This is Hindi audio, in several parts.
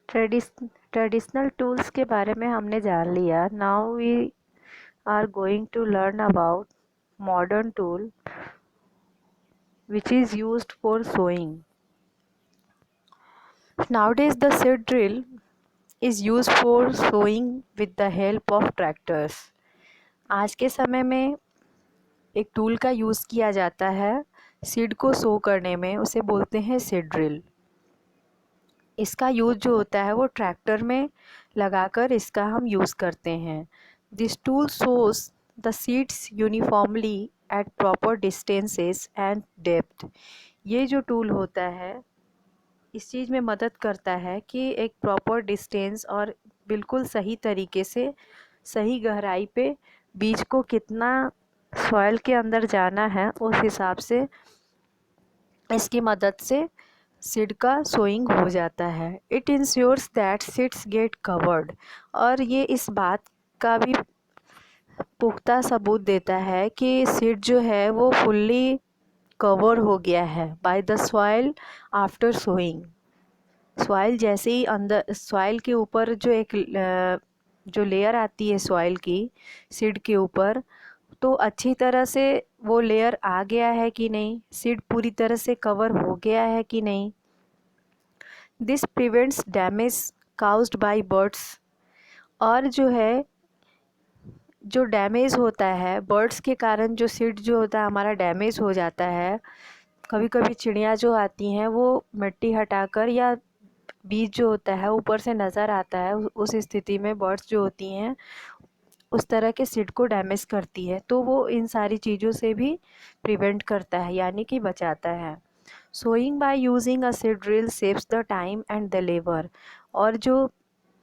ट्रेडिशनल टूल्स के बारे में हमने जान लिया. Now we are going to learn about modern tool which is used for sowing. Nowadays the seed drill is used for sowing with the help of tractors. आज के समय में एक टूल का यूज़ किया जाता है सीड को सो करने में, उसे बोलते हैं सीड ड्रिल. इसका यूज़ जो होता है वो ट्रैक्टर में लगाकर इसका हम यूज़ करते हैं. This tool sows the seeds uniformly at proper distances and depth. ये जो टूल होता है इस चीज़ में मदद करता है कि एक प्रॉपर डिस्टेंस और बिल्कुल सही तरीके से सही गहराई पे बीज को कितना सॉइल के अंदर जाना है उस हिसाब से इसकी मदद से सीड का सोइंग हो जाता है. It ensures that seeds get covered. और ये इस बात का भी पुख्ता सबूत देता है कि सीड जो है वो फुल्ली कवर हो गया है by the soil after sowing. Soil जैसे ही अंदर सॉइल के ऊपर जो लेयर आती है सॉइल की सीड के ऊपर, तो अच्छी तरह से वो लेयर आ गया है कि नहीं, सीड पूरी तरह से कवर हो गया है कि नहीं. This prevents damage caused bye birds. और जो डैमेज होता है बर्ड्स के कारण, जो सीड जो होता है हमारा डैमेज हो जाता है. कभी कभी चिड़िया जो आती हैं वो मिट्टी हटाकर या बीज जो होता है ऊपर से नज़र आता है, उस स्थिति में बर्ड्स जो होती हैं उस तरह के सीड को डैमेज करती है. तो वो इन सारी चीज़ों से भी प्रिवेंट करता है, यानी कि बचाता है. Sowing by using a seed drill saves the time and the labour. और जो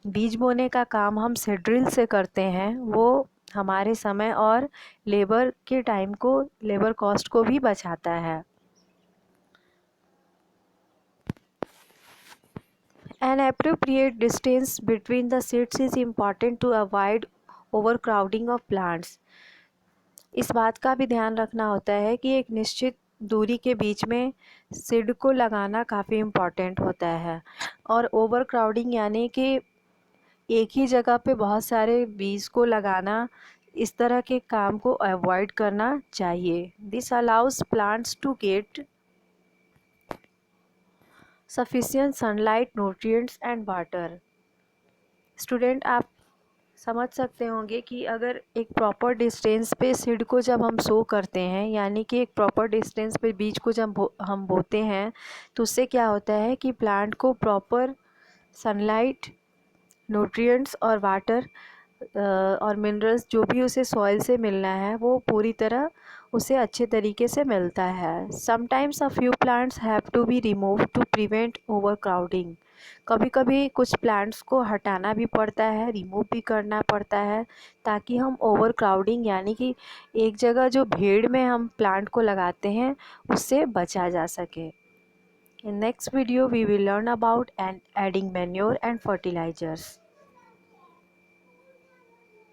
बीज बोने का काम हम सीड ड्रिल से करते हैं वो हमारे समय और लेबर के टाइम को, लेबर कॉस्ट को भी बचाता है. An appropriate distance between the seeds is important to avoid overcrowding of plants. इस बात का भी ध्यान रखना होता है कि एक निश्चित दूरी के बीच में सीड को लगाना काफ़ी इम्पॉर्टेंट होता है. और ओवरक्राउडिंग यानी कि एक ही जगह पे बहुत सारे बीज को लगाना, इस तरह के काम को अवॉइड करना चाहिए. This allows plants to get sufficient sunlight, nutrients and water. Student, आप समझ सकते होंगे कि अगर एक प्रॉपर डिस्टेंस पे सीड को जब हम सो करते हैं, यानी कि एक प्रॉपर डिस्टेंस पे बीज को जब हम बोते हैं, तो उससे क्या होता है कि प्लांट को प्रॉपर सनलाइट, न्यूट्रिएंट्स और वाटर और मिनरल्स जो भी उसे सॉइल से मिलना है वो पूरी तरह उसे अच्छे तरीके से मिलता है. Sometimes a few plants have to be remove to prevent overcrowding. कभी कभी कुछ प्लांट्स को हटाना भी पड़ता है, रिमूव भी करना पड़ता है, ताकि हम ओवरक्राउडिंग यानी कि एक जगह जो भीड़ में हम प्लांट को लगाते हैं उससे बचा जा सके. In next video we will learn about adding manure and fertilizers.